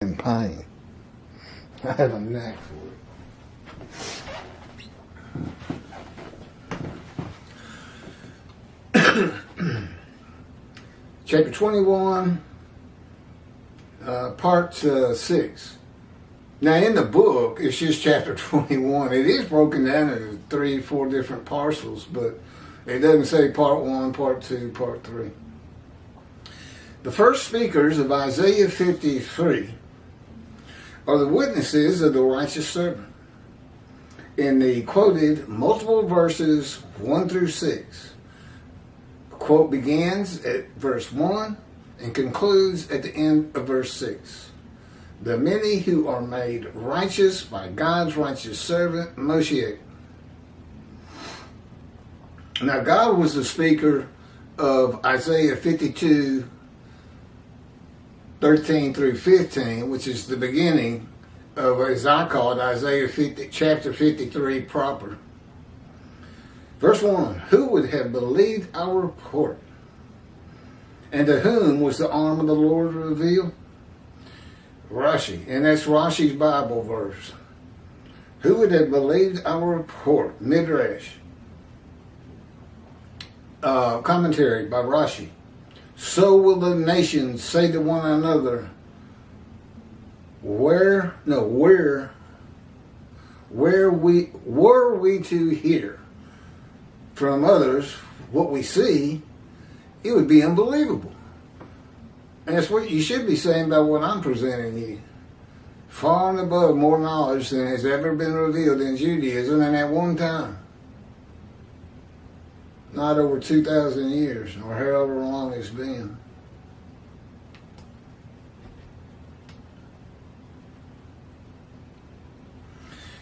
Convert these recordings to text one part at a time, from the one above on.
in pain. I have a knack for it. Chapter 21, part 6. Now in the book, it's just chapter 21. It is broken down into 3-4 different parcels, but it doesn't say part 1, part 2, part 3. The first speakers of Isaiah 53 are the witnesses of the righteous servant. In the quoted multiple verses 1 through 6, the quote begins at verse 1 and concludes at the end of verse 6. The many who are made righteous by God's righteous servant, Moshiach. Now, God was the speaker of Isaiah 52, 13 through 15, which is the beginning of, as I call it, Isaiah 50, chapter 53 proper. Verse 1, who would have believed our report? And to whom was the arm of the Lord revealed? Rashi, and that's Rashi's Bible verse. Who would have believed our report? Midrash. Commentary by Rashi. So will the nations say to one another, were we to hear from others what we see, it would be unbelievable. And that's what you should be saying about what I'm presenting you. Far and above more knowledge than has ever been revealed in Judaism, and at one time. Not over 2,000 years, or however long it's been.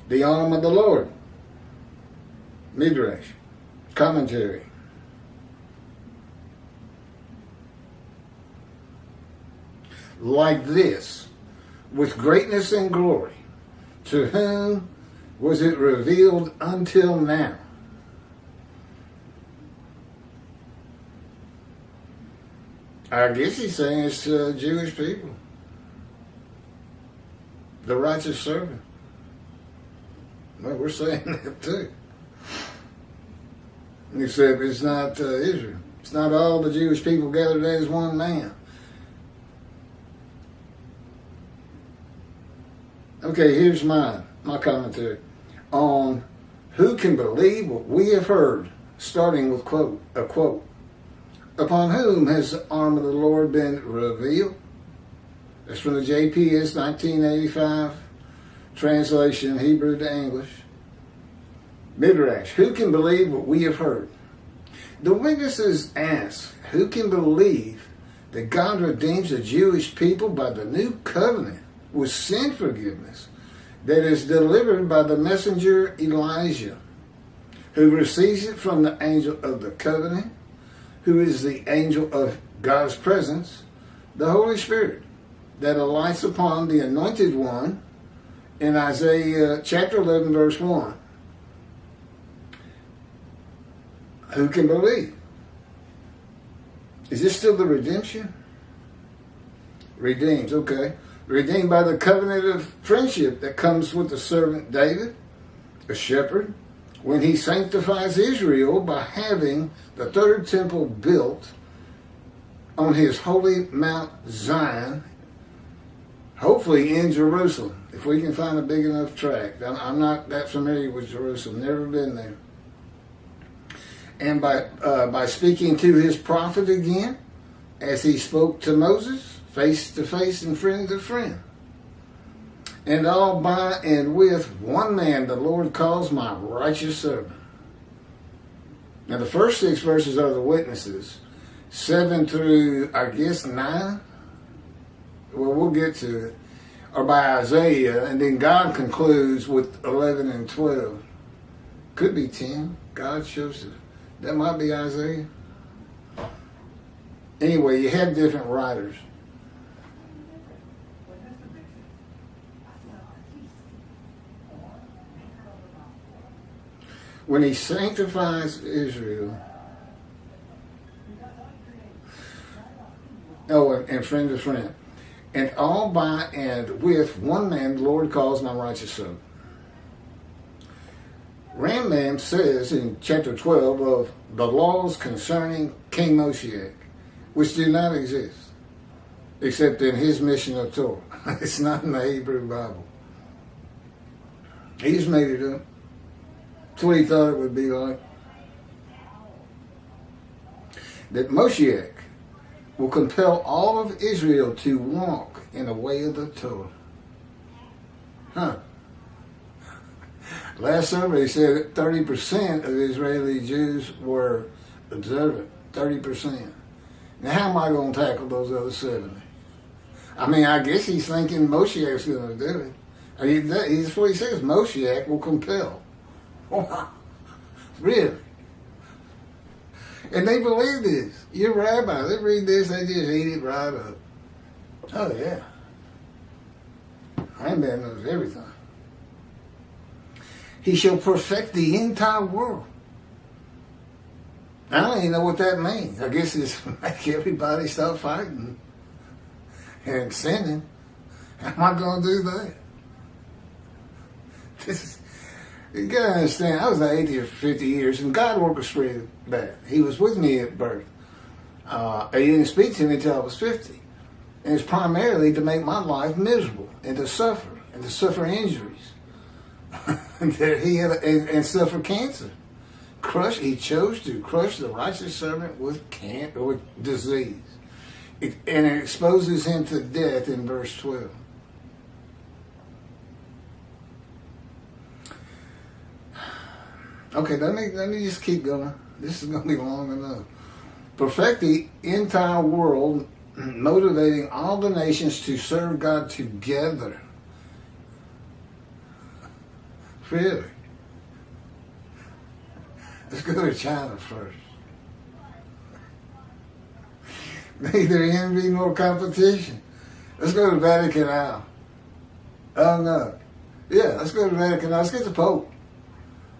The arm of the Lord. Midrash. Commentary. Like this, with greatness and glory, to whom was it revealed until now? I guess he's saying it's Jewish people. The righteous servant. Well, we're saying that too. Except it's not Israel. It's not all the Jewish people gathered as one man. Okay, here's my commentary on who can believe what we have heard, starting with a quote. Upon whom has the arm of the Lord been revealed? That's from the JPS 1985 translation, Hebrew to English. Midrash, who can believe what we have heard? The witnesses ask, who can believe that God redeems the Jewish people by the new covenant with sin forgiveness that is delivered by the messenger Elijah, who receives it from the angel of the covenant, who is the angel of God's presence, the Holy Spirit, that alights upon the anointed one in Isaiah chapter 11, verse 1. Who can believe? Is this still the redemption? Redeems, okay. Redeemed by the covenant of friendship that comes with the servant David, a shepherd, when he sanctifies Israel by having the third temple built on his holy Mount Zion, hopefully in Jerusalem, if we can find a big enough tract. I'm not that familiar with Jerusalem, never been there. And by speaking to his prophet again, as he spoke to Moses, face to face and friend to friend. And all by and with one man the Lord calls my righteous servant. Now the first 6 verses are the witnesses. 7 through, I guess, 9. Well, we'll get to it. Are by Isaiah. And then God concludes with 11 and 12. Could be 10. God shows it. That might be Isaiah. Anyway, you have different writers. When he sanctifies Israel, and friend to friend, and all by and with one man the Lord calls my righteous servant. Rambam says in chapter 12 of the laws concerning King Moshiach, which do not exist, except in his mission of Torah. It's not in the Hebrew Bible. He just made it up. That's what he thought it would be like. That Moshiach will compel all of Israel to walk in the way of the Torah. Last survey said that 30% of Israeli Jews were observant. 30%. Now, how am I going to tackle those other 70? I mean, I guess he's thinking Moshiach's going to do it. That's what he says. Moshiach will compel. Wow. Really? And they believe this. Your rabbi, they read this, they just eat it right up. Oh, yeah. Rambam knows everything. He shall perfect the entire world. I don't even know what that means. I guess it's make everybody stop fighting and sinning. How am I going to do that? You got to understand, I was an atheist for 50 years, and God orchestrated that. He was with me at birth. He didn't speak to me until I was 50. And it's primarily to make my life miserable and to suffer injuries. That he had and suffer cancer. He chose to crush the righteous servant with disease. And it exposes him to death in verse 12. Okay, let me just keep going. This is going to be long enough. Perfect the entire world, motivating all the nations to serve God together. Really? Let's go to China first. Neither envy nor competition. Let's go to Vatican Isle. Oh no. Yeah, let's go to Vatican Isle. Let's get the Pope.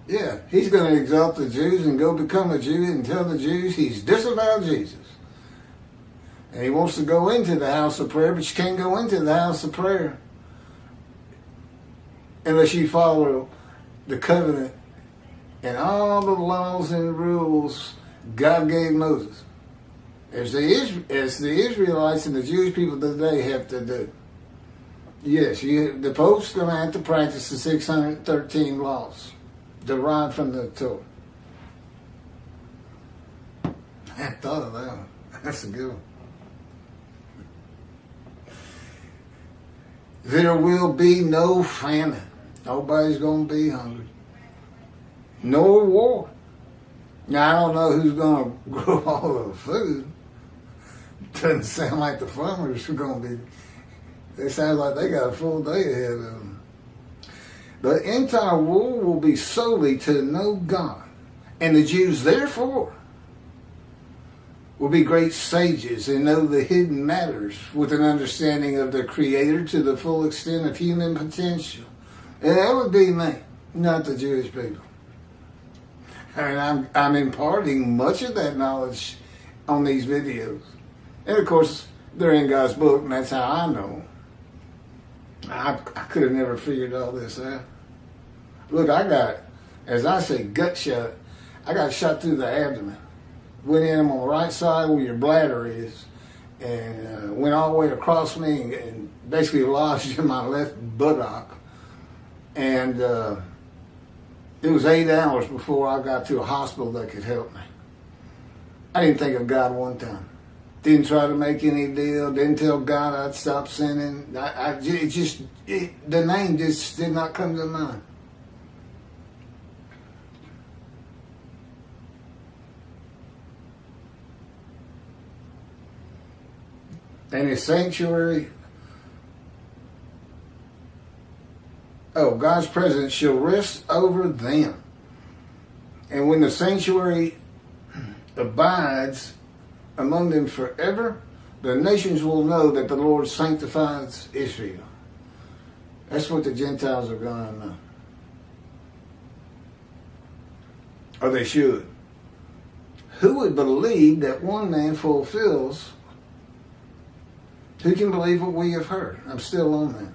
Yeah, he's going to exalt the Jews and go become a Jew and tell the Jews he's disavowed Jesus. And he wants to go into the house of prayer, but you can't go into the house of prayer unless you follow the covenant and all the laws and rules God gave Moses. As the Israelites and the Jewish people today have to do. Yes, the Pope's going to have to practice the 613 laws derived from the Torah. I hadn't thought of that one. That's a good one. There will be no famine. Nobody's going to be hungry. No war. Now, I don't know who's going to grow all the food. Doesn't sound like the farmers are going to be. It sounds like they got a full day ahead of them. The entire world will be solely to know God. And the Jews, therefore, will be great sages and know the hidden matters with an understanding of the Creator to the full extent of human potential. And that would be me, not the Jewish people. And I'm imparting much of that knowledge on these videos. And of course, they're in God's book, and that's how I know. I could have never figured all this out. Look, I got, as I say, gut shot. I got shot through the abdomen. Went in on the right side where your bladder is, and went all the way across me and basically lodged in my left buttock. And it was 8 hours before I got to a hospital that could help me. I didn't think of God one time. Didn't try to make any deal. Didn't tell God I'd stop sinning. The name just did not come to mind. And his sanctuary, God's presence shall rest over them. And when the sanctuary abides among them forever, the nations will know that the Lord sanctifies Israel. That's what the Gentiles are going to know. Or they should. Who would believe that one man fulfills Who can believe what we have heard? I'm still on that.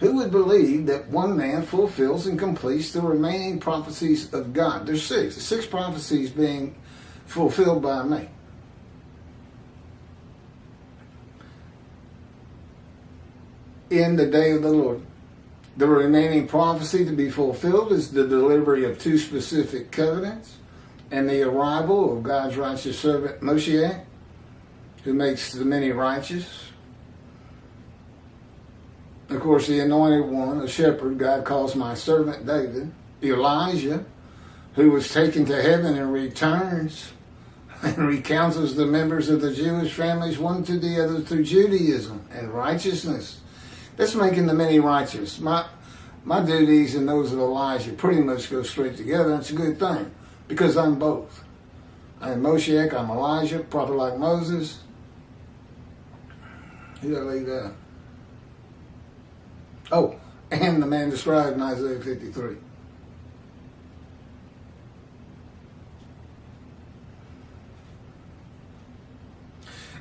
Who would believe that one man fulfills and completes the remaining prophecies of God? There's six prophecies being fulfilled by me. In the day of the Lord. The remaining prophecy to be fulfilled is the delivery of two specific covenants and the arrival of God's righteous servant Moshiach, who makes the many righteous. Of course, the anointed one, a shepherd, God calls my servant David. Elijah, who was taken to heaven and returns and recounsels the members of the Jewish families one to the other through Judaism and righteousness. That's making the many righteous. My duties and those of Elijah pretty much go straight together, and it's a good thing, because I'm both. I'm Moshiach, I'm Elijah, prophet like Moses. Who did I leave out? Oh, and the man described in Isaiah 53.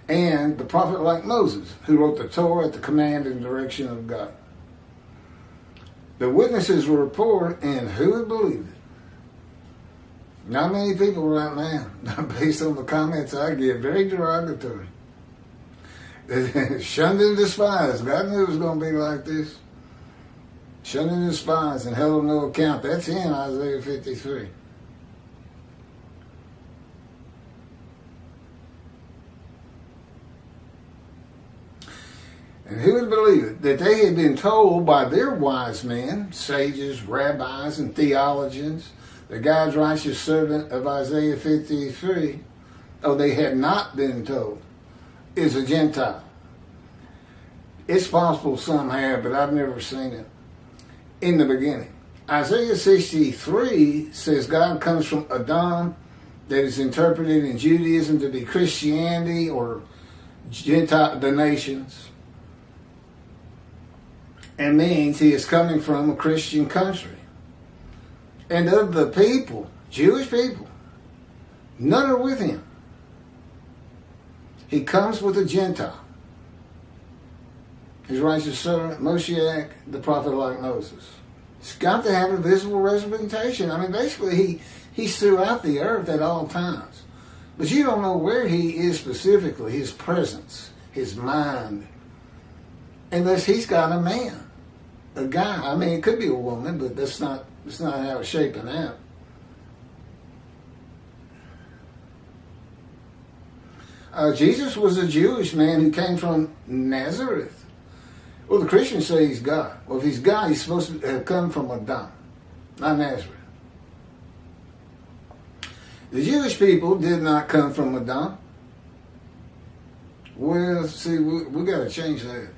And the prophet like Moses, who wrote the Torah at the command and direction of God. The witnesses will report, and who would believe it? Not many people right now, based on the comments I get, very derogatory. Shunned and despised. God knew it was going to be like this. Shunned and despised and held of no account. That's in Isaiah 53. And who would believe it? That they had been told by their wise men, sages, rabbis, and theologians, that God's righteous servant of Isaiah 53, they had not been told, is a Gentile. It's possible some have, but I've never seen it in the beginning. Isaiah 63 says God comes from Adam, that is interpreted in Judaism to be Christianity or Gentile, the nations. And means he is coming from a Christian country. And of the people, Jewish people, none are with him. He comes with a Gentile. His righteous servant, Moshiach, the prophet like Moses. He's got to have a visible representation. I mean, basically, he's throughout the earth at all times. But you don't know where he is specifically, his presence, his mind, unless he's got a man. A guy. I mean, it could be a woman, but that's not how it's shaping out. Jesus was a Jewish man who came from Nazareth. Well, the Christians say he's God. Well, if he's God, he's supposed to have come from Adam, not Nazareth. The Jewish people did not come from Adam. Well, see, we got to change that.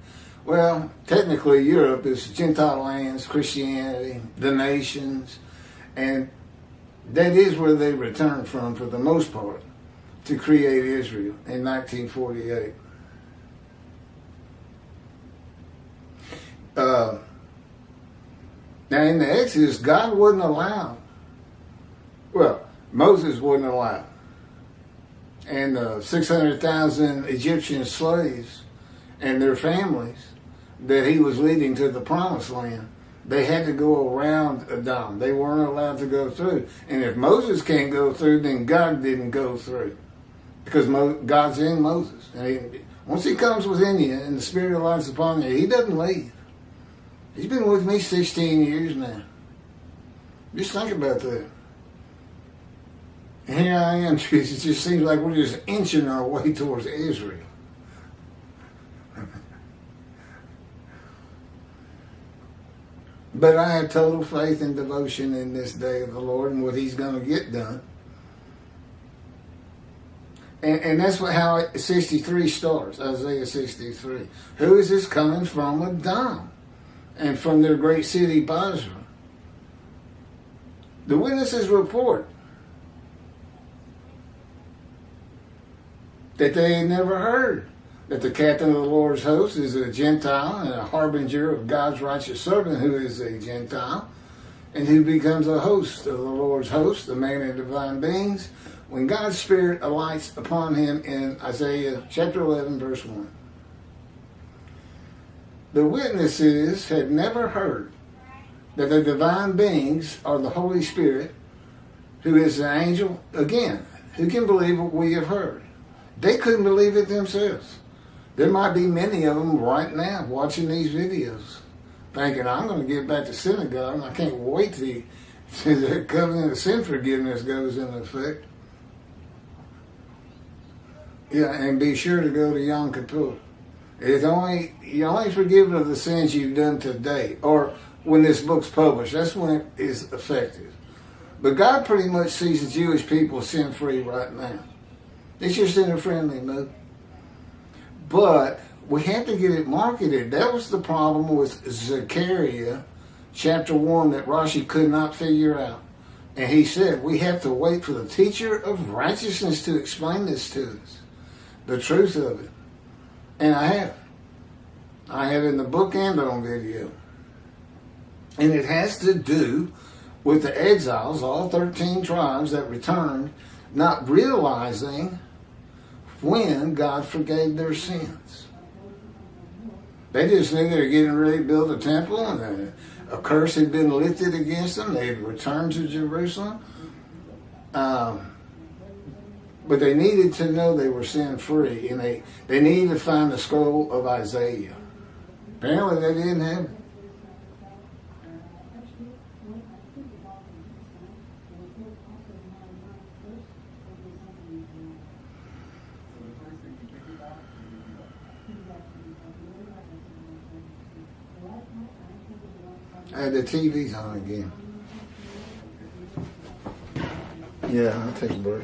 Well, technically, Europe is Gentile lands, Christianity, the nations, and that is where they returned from, for the most part, to create Israel in 1948. Now, in the Exodus, God wouldn't allow, Moses wouldn't allow, and 600,000 Egyptian slaves and their families that he was leading to the promised land, they had to go around Adam. They weren't allowed to go through. And if Moses can't go through, then God didn't go through. Because God's in Moses. And once he comes within you and the Spirit of life is upon you, he doesn't leave. He's been with me 16 years now. Just think about that. And here I am. It just seems like we're just inching our way towards Israel. But I have total faith and devotion in this day of the Lord and what he's going to get done. And that's how 63 starts, Isaiah 63. Who is this coming from? Adam, and from their great city, Basra. The witnesses report that they had never heard that the captain of the Lord's host is a Gentile and a harbinger of God's righteous servant who is a Gentile and who becomes a host of the Lord's host, the man of divine beings, when God's Spirit alights upon him in Isaiah chapter 11, verse 1. The witnesses had never heard that the divine beings are the Holy Spirit, who is the angel. Again, who can believe what we have heard? They couldn't believe it themselves. There might be many of them right now watching these videos, thinking, I'm going to get back to synagogue, and I can't wait till the covenant of sin forgiveness goes into effect. Yeah, and be sure to go to Yom Kippur. You're only forgiven of the sins you've done today, or when this book's published. That's when it is effective. But God pretty much sees the Jewish people sin-free right now. It's just in a friendly mood. But we have to get it marketed. That was the problem with Zechariah chapter 1 that Rashi could not figure out. And he said, we have to wait for the teacher of righteousness to explain this to us. The truth of it. And I have. I have in the book and on video. And it has to do with the exiles, all 13 tribes that returned, not realizing when God forgave their sins. They just knew they were getting ready to build a temple, and a curse had been lifted against them. They had returned to Jerusalem. But they needed to know they were sin-free, and they needed to find the scroll of Isaiah. Apparently they didn't have it. The TV's on again. Yeah, I'll take a break.